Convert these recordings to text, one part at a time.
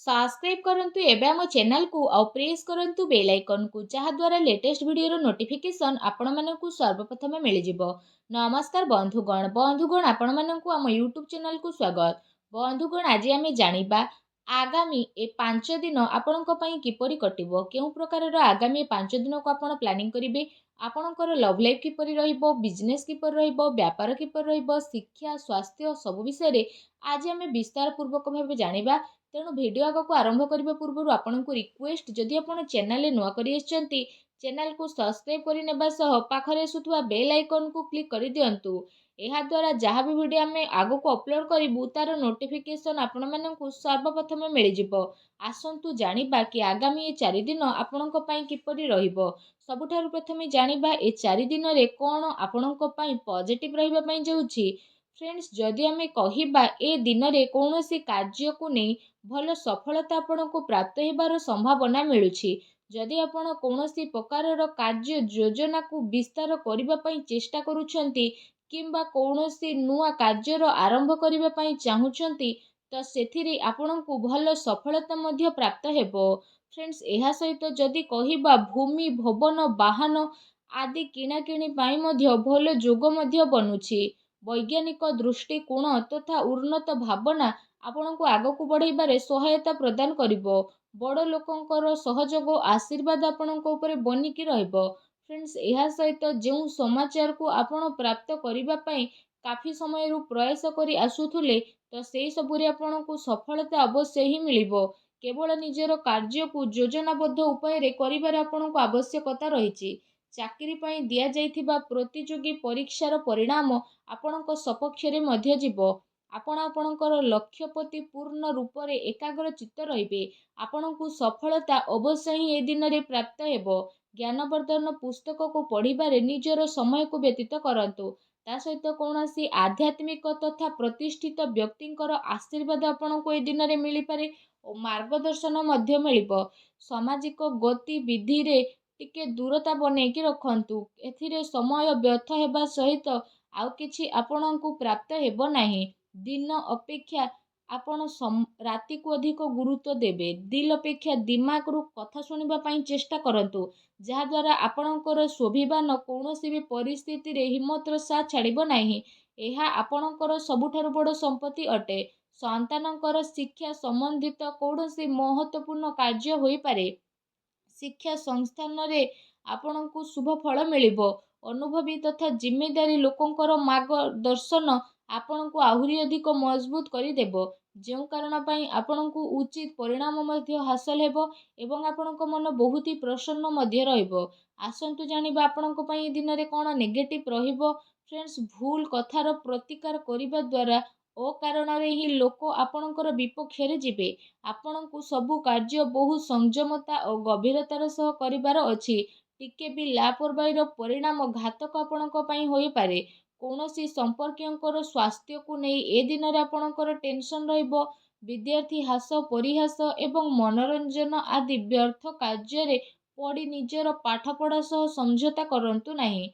Subscribe करंतु एबे हम चैनल को और प्रेस करंतु बेल आइकन को जहा द्वारा लेटेस्ट वीडियो नोटिफिकेशन आपण मानकु सर्वप्रथम मिल जिवो। नमस्कार बंधुगण आपण मानकु हम यूट्यूब चैनल को स्वागत। बंधुगण आज आम जानिबा आगामी ए 5 दिन आपणक पई किपरि कटिबो, केउ प्रकारर आगामी 5 दिन को आपण प्लानिंग करिवे, आपणकर लव लाइफ किपरि रहिबो, बिजनेस किपरि रहिबो, व्यापार किपरि रहिबो, शिक्षा स्वास्थ्य सब विषय आज आम विस्तार पूर्वक भाव जानिबा। तेणु भिडियो आग को आरंभ करने पूर्व आपन को रिक्वेस्ट, जदि आप चैनल नुआ करी चैनल को सब्सक्राइब करने पाखरे आसुवा बेल आइकन को क्लिक कर दिंतु। यह द्वारा जहाँ भी वीडियो आम आग को अपलोड करूँ तार नोटिफिकेशन आपण मानक सर्वप्रथम मिल जाव। आसतु जानिबा कि आगामी 4 दिन आपण किपरि रहिबो। सबुठारु प्रथमे जानिबा ए 4 दिन रे कोन आपणक पई पॉजिटिव रहिबा पई जाउछि। फ्रेंड्स, जदि आम कहिबा ए दिन रे कोनोसी कार्य को नहीं भल सफलता आपण को प्राप्त होबार संभावना मिलुछि। जदि आपण कौनसी प्रकारर कार्य योजना को विस्तार करने पई चेष्टा करूछंती किंबा कौनसी नुआ कार्यर आरंभ करने पई चाहुछंती तो सेथिरे आपण को भल सफलता मध्य प्राप्त हेबो। फ्रेंड्स, एहा सहित जदि कहिबा भूमि भवन वाहन आदि किणाकिणी पाई मध्य भल जोग मध्य बनुछि। वैज्ञानिक दृष्टिकोण तथा उन्नत भावना आपण को आग को बढ़ाइबारे सहायता प्रदान करिवो। बड़ लोकंकर सहयोग आशीर्वाद आपण को ऊपर बनिकी रहइबो। फ्रेंड्स, एहा सहित जो समाचार को आपण प्राप्त करिबा पई काफी समय रु प्रयास करी आसुथुले तो सेही सबुरे आपण को सफलता अवश्य ही मिलिबो। केवल निजर कार्य को योजनाबद्ध उपाय रे करिबार आपण को आवश्यकता रहिछि। चाकरी पई दिया जाइथिबा प्रतियोगी परीक्षार परिणाम आपणक सपक्ष रे मध्य जीवो। आपण आपणकर लक्ष्य प्रति पूर्ण रूप से एकाग्र चित्त रहिबे। आपणकु सफलता अवश्य ही ए दिन रे प्राप्त हेबो। ज्ञानवर्धन पुस्तक को पढ़िबारे निजर समय को व्यतीत करंतु। ता सहित कौनसी आध्यात्मिक तथा प्रतिष्ठित व्यक्तिंकर आशीर्वाद आपणको ए दिन रे मिली पारे और मार्गदर्शन मध्य मिलिबो। सामाजिक गतिविधि रे टिके दूरता बनेकी रखंतु। एथिरे समय व्यर्थ हेबा सहित आउ किछि आपणकु प्राप्त हेबो नाही। दिन अपेक्षा आपण राति को अधिक गुरुत्व देबे। दिल अपेक्षा दिमाग रु कथा सुनिबा पई चेष्टा करंतु, जहा द्वारा आपणकर स्वाभिमान कौनसी भी परिस्थिति रे हिम्मतर साथ छाड़िबो नाही। एहा आपणकर सबुठारु बड़ संपत्ति अटे। संतानकर शिक्षा संबंधित कौनसी महत्वपूर्ण कार्य होई पारे। शिक्षा संस्थान रे आपणकु शुभ फल मिलिबो। अनुभवी तथा जिम्मेदारी लोकंकर मार्गदर्शन आपणकु आहुरी अधिक मजबूत करी देबो। जो कारण पई आपणकु उचित परिणाम मध्य हासिल हेबो एवं आपणक मन बहुत ही प्रसन्न मध्य रहइबो। आसंतु जानिबा आपणक पई दिन रे कोन नेगेटिव रहिबो। फ्रेंड्स, भूल कथार प्रतिकार करिबा द्वारा ओ कारण रे ही लोक आपणकर विपक्ष रे जिबे। आपणकु सबु कार्य बहु संयमता और गंभीरतार सह करिबार अछि। टिके भी लापरवाहीर परिणाम घातक आपणक पई होई पारे। कौनसी संपर्कियों स्वास्थ्य को नहीं ए दिन रे आपणकर टेंशन रहिबो। विद्यार्थी हास परिहास एवं मनोरंजन आदि व्यर्थ कार्य रे पड़ी निजर पाठपढ़ा सह समझौता करंतु नहीं।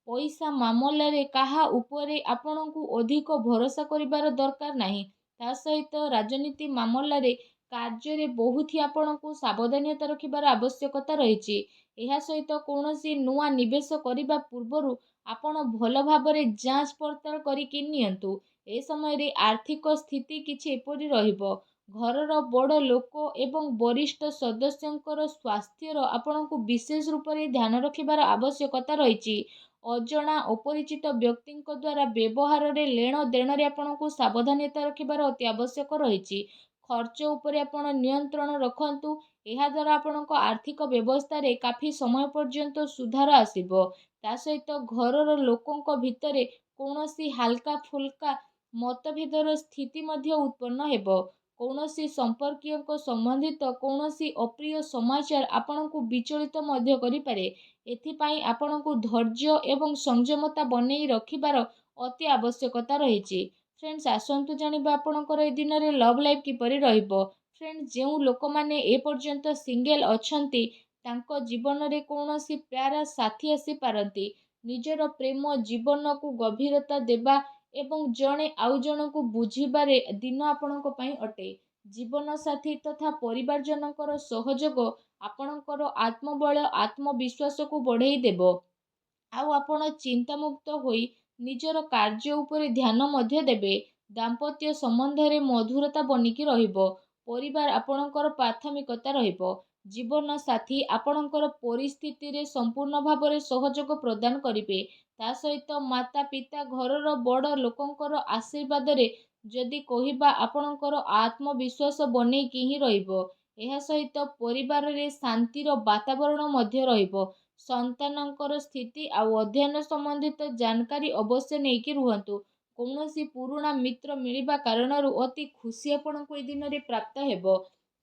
पैसा मामला रे काहा उपरे आपणकु अधिक भरोसा करिबार दरकार नहीं। ता सहित राजनीति मामला रे कार्य रे बहुत ही आपणकु सावधानता रखिबार आवश्यकता रहिछि। एहा सहित कौनसी नुआ निवेश करिबा पूर्वरु आपण भल भाबरे जांच पड़ताल करिकि नियंतु। ए समय रे आर्थिक स्थिति किछि एपरि रहिबो। घरर बड़ लोक एवं वरिष्ठ सदस्यंकर स्वास्थ्यर आपणकु विशेष रूप से ध्यान रखिबार आवश्यकता रहिछि। अजणा अपरिचित व्यक्तिंक द्वारा व्यवहार रे लेण देण रे आपणकु सावधानता रखिबार अति आवश्यक रहिछि। खर्च उपरे आपण नियंत्रण रखंतु। एहा द्वारा आपणक आर्थिक व्यवस्था रे काफी समय पर्यंत सुधार आसीबो। ता सहित घरर लोकंक भितरे कौनसी हल्का फुल्का मतभेदर स्थिति मध्य उत्पन्न हेबो। कौनसी संपर्कियों संबंधित कौनसी अप्रिय समाचार आपणकु विचलित मध्य करि पारे। एथिपाई आपणकु धैर्य एवं संयमता बनेई रखिबार अति आवश्यकता रहिछि। फ्रेंड्स, आसंतु जानिबा आपणकर ए दिन रे लव लाइफ किपरि रहिबो। फ्रेंड्स, जो लोक माने ए पर्यंत सिंगल अछंती तांको जीवन रे कौनसी प्यारा साथी आसी पारंती। निजर प्रेम जीवन को गभीरता देबा एवं जड़े आउ जन को बुझीबारे दिन आपणक पई अटे। ଜୀବନସାଥୀ ତଥା ପରିବାରଜନଙ୍କର ସହଯୋଗ ଆପଣଙ୍କର ଆତ୍ମବଳ ଆତ୍ମବିଶ୍ୱାସକୁ ବଢ଼େଇ ଦେବ। ଆଉ ଆପଣ ଚିନ୍ତାମୁକ୍ତ ହୋଇ ନିଜର କାର୍ଯ୍ୟ ଉପରେ ଧ୍ୟାନ ମଧ୍ୟ ଦେବେ। ଦାମ୍ପତ୍ୟ ସମ୍ବନ୍ଧରେ ମଧୁରତା ବନିକି ରହିବ। ପରିବାର ଆପଣଙ୍କର ପ୍ରାଥମିକତା ରହିବ। ଜୀବନ ସାଥୀ ଆପଣଙ୍କର ପରିସ୍ଥିତିରେ ସମ୍ପୂର୍ଣ୍ଣ ଭାବରେ ସହଯୋଗ ପ୍ରଦାନ କରିବେ। ତା ସହିତ ମାତା ପିତା ଘରର ବଡ଼ ଲୋକଙ୍କର ଆଶୀର୍ବାଦରେ ଯଦି କହିବା ଆପଣଙ୍କର ଆତ୍ମବିଶ୍ୱାସ ବନେଇକି ହିଁ ରହିବ। ଏହା ସହିତ ପରିବାରରେ ଶାନ୍ତିର ବାତାବରଣ ମଧ୍ୟ ରହିବ। ସନ୍ତାନଙ୍କର ସ୍ଥିତି ଆଉ ଅଧ୍ୟୟନ ସମ୍ବନ୍ଧିତ ଜାନକାରୀ ଅବଶ୍ୟ ନେଇକି ରୁହନ୍ତୁ। କୌଣସି ପୁରୁଣା ମିତ୍ର ମିଳିବା କାରଣରୁ ଅତି ଖୁସି ଆପଣଙ୍କୁ ଏ ଦିନରେ ପ୍ରାପ୍ତ ହେବ।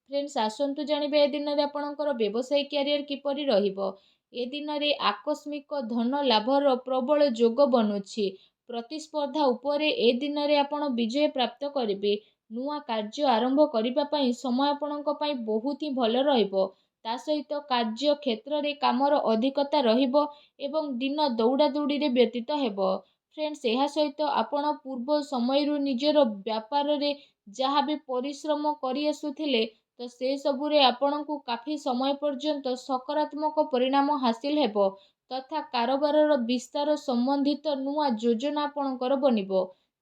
ଫ୍ରେଣ୍ଡସ୍, ଆସନ୍ତୁ ଜାଣିବା ଏ ଦିନରେ ଆପଣଙ୍କର ବ୍ୟବସାୟିକ କ୍ୟାରିୟର କିପରି ରହିବ। ଏ ଦିନରେ ଆକସ୍ମିକ ଧନ ଲାଭର ପ୍ରବଳ ଯୋଗ ବନୁଛି। ପ୍ରତିସ୍ପର୍ଦ୍ଧା ଉପରେ ଏ ଦିନରେ ଆପଣ ବିଜୟ ପ୍ରାପ୍ତ କରିବେ। ନୂଆ କାର୍ଯ୍ୟ ଆରମ୍ଭ କରିବା ପାଇଁ ସମୟ ଆପଣଙ୍କ ପାଇଁ ବହୁତ ହିଁ ଭଲ ରହିବ। ତା ସହିତ କାର୍ଯ୍ୟ କ୍ଷେତ୍ରରେ କାମର ଅଧିକତା ରହିବ ଏବଂ ଦିନ ଦୌଡ଼ାଦୌଡ଼ିରେ ବ୍ୟତୀତ ହେବ। ଫ୍ରେଣ୍ଡସ୍, ଏହା ସହିତ ଆପଣ ପୂର୍ବ ସମୟରୁ ନିଜର ବ୍ୟାପାରରେ ଯାହା ବି ପରିଶ୍ରମ କରି ଆସୁଥିଲେ ତ ସେସବୁରେ ଆପଣଙ୍କୁ କାଫି ସମୟ ପର୍ଯ୍ୟନ୍ତ ସକାରାତ୍ମକ ପରିଣାମ ହାସିଲ ହେବ ତଥା କାରବାରର ବିସ୍ତାର ସମ୍ବନ୍ଧିତ ନୂଆ ଯୋଜନା ଆପଣଙ୍କର ବନିବ,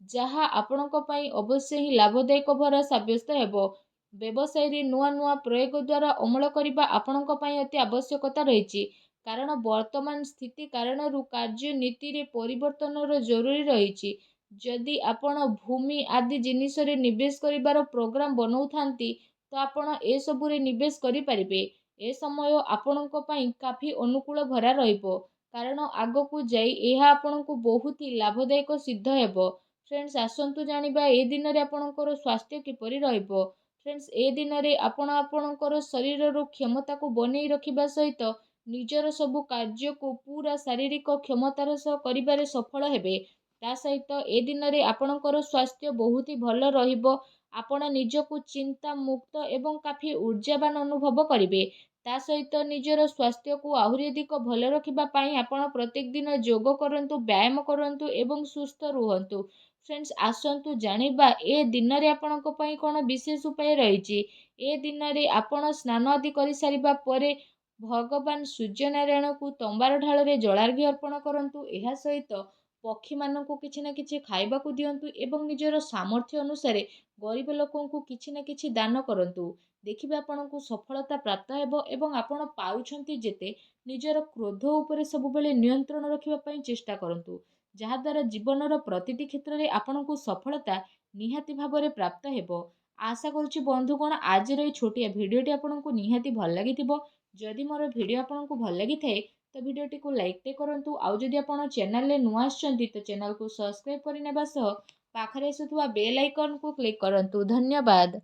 ଯାହା ଆପଣଙ୍କ ପାଇଁ ଅବଶ୍ୟ ହିଁ ଲାଭଦାୟକ ଭରା ସାବ୍ୟସ୍ତ ହେବ। ବ୍ୟବସାୟରେ ନୂଆ ନୂଆ ପ୍ରୟୋଗ ଦ୍ୱାରା ଅମଳ କରିବା ଆପଣଙ୍କ ପାଇଁ ଅତି ଆବଶ୍ୟକତା ରହିଛି, କାରଣ ବର୍ତ୍ତମାନ ସ୍ଥିତି କାରଣରୁ କାର୍ଯ୍ୟନୀତିରେ ପରିବର୍ତ୍ତନର ଜରୁରୀ ରହିଛି। ଯଦି ଆପଣ ଭୂମି ଆଦି ଜିନିଷରେ ନିବେଶ କରିବାର ପ୍ରୋଗ୍ରାମ ବନଉଥାନ୍ତି ତ ଆପଣ ଏସବୁରେ ନିବେଶ କରିପାରିବେ। ଏ ସମୟ ଆପଣଙ୍କ ପାଇଁ କାଫି ଅନୁକୂଳ ଭରା ରହିବ, କାରଣ ଆଗକୁ ଯାଇ ଏହା ଆପଣଙ୍କୁ ବହୁତ ହି ଲାଭଦାୟକ ସିଦ୍ଧ ହେବ। ଫ୍ରେଣ୍ଡସ୍, ଆସନ୍ତୁ ଜାଣିବା ଏ ଦିନରେ ଆପଣଙ୍କର ସ୍ୱାସ୍ଥ୍ୟ କିପରି ରହିବ। ଫ୍ରେଣ୍ଡସ୍, ଏ ଦିନରେ ଆପଣ ଆପଣଙ୍କର ଶରୀରର କ୍ଷମତାକୁ ବନେଇ ରଖିବା ସହିତ ନିଜର ସବୁ କାର୍ଯ୍ୟକୁ ପୁରା ଶାରୀରିକ କ୍ଷମତାର ସହ କରିବାରେ ସଫଳ ହେବେ। ତା ସହିତ ଏ ଦିନରେ ଆପଣଙ୍କର ସ୍ୱାସ୍ଥ୍ୟ ବହୁତ ହି ଭଲ ରହିବ। ଆପଣ ନିଜକୁ ଚିନ୍ତା ମୁକ୍ତ ଏବଂ କାଫି ଊର୍ଜାବାନ ଅନୁଭବ କରିବେ। ତା ସହିତ ନିଜର ସ୍ୱାସ୍ଥ୍ୟକୁ ଆହୁରି ଅଧିକ ଭଲ ରଖିବା ପାଇଁ ଆପଣ ପ୍ରତ୍ୟେକ ଦିନ ଯୋଗ କରନ୍ତୁ, ବ୍ୟାୟାମ କରନ୍ତୁ ଏବଂ ସୁସ୍ଥ ରୁହନ୍ତୁ। ଫ୍ରେଣ୍ଡସ୍, ଆସନ୍ତୁ ଜାଣିବା ଏ ଦିନରେ ଆପଣଙ୍କ ପାଇଁ କ'ଣ ବିଶେଷ ଉପାୟ ରହିଛି। ଏ ଦିନରେ ଆପଣ ସ୍ନାନ ଆଦି କରିସାରିବା ପରେ ଭଗବାନ ସୂର୍ଯ୍ୟନାରାୟଣଙ୍କୁ ତମ୍ବାର ଢାଳରେ ଜଳାର୍ଘ୍ୟ ଅର୍ପଣ କରନ୍ତୁ। ଏହା ସହିତ ପକ୍ଷୀମାନଙ୍କୁ କିଛି ନା କିଛି ଖାଇବାକୁ ଦିଅନ୍ତୁ ଏବଂ ନିଜର ସାମର୍ଥ୍ୟ ଅନୁସାରେ ଗରିବ ଲୋକଙ୍କୁ କିଛି ନା କିଛି ଦାନ କରନ୍ତୁ। ଦେଖିବେ ଆପଣଙ୍କୁ ସଫଳତା ପ୍ରାପ୍ତ ହେବ ଏବଂ ଆପଣ ପାରୁଛନ୍ତି ଯେତେ ନିଜର କ୍ରୋଧ ଉପରେ ସବୁବେଳେ ନିୟନ୍ତ୍ରଣ ରଖିବା ପାଇଁ ଚେଷ୍ଟା କରନ୍ତୁ, ଯାହାଦ୍ୱାରା ଜୀବନର ପ୍ରତିଟି କ୍ଷେତ୍ରରେ ଆପଣଙ୍କୁ ସଫଳତା ନିହାତି ଭାବରେ ପ୍ରାପ୍ତ ହେବ। ଆଶା କରୁଛି ବନ୍ଧୁଗଣ ଆଜିର ଏହି ଛୋଟିଆ ଭିଡ଼ିଓଟି ଆପଣଙ୍କୁ ନିହାତି ଭଲ ଲାଗିଥିବ। ଯଦି ମୋର ଭିଡ଼ିଓ ଆପଣଙ୍କୁ ଭଲ ଲାଗିଥାଏ ତ ଭିଡ଼ିଓଟିକୁ ଲାଇକ୍ଟେ କରନ୍ତୁ। ଆଉ ଯଦି ଆପଣ ଚ୍ୟାନେଲରେ ନୂଆ ଆସିଛନ୍ତି ତ ଚ୍ୟାନେଲକୁ ସବସ୍କ୍ରାଇବ୍ କରିନେବା ସହ ପାଖରେ ଆସୁଥିବା ବେଲ୍ ଆଇକନ୍କୁ କ୍ଲିକ୍ କରନ୍ତୁ। ଧନ୍ୟବାଦ।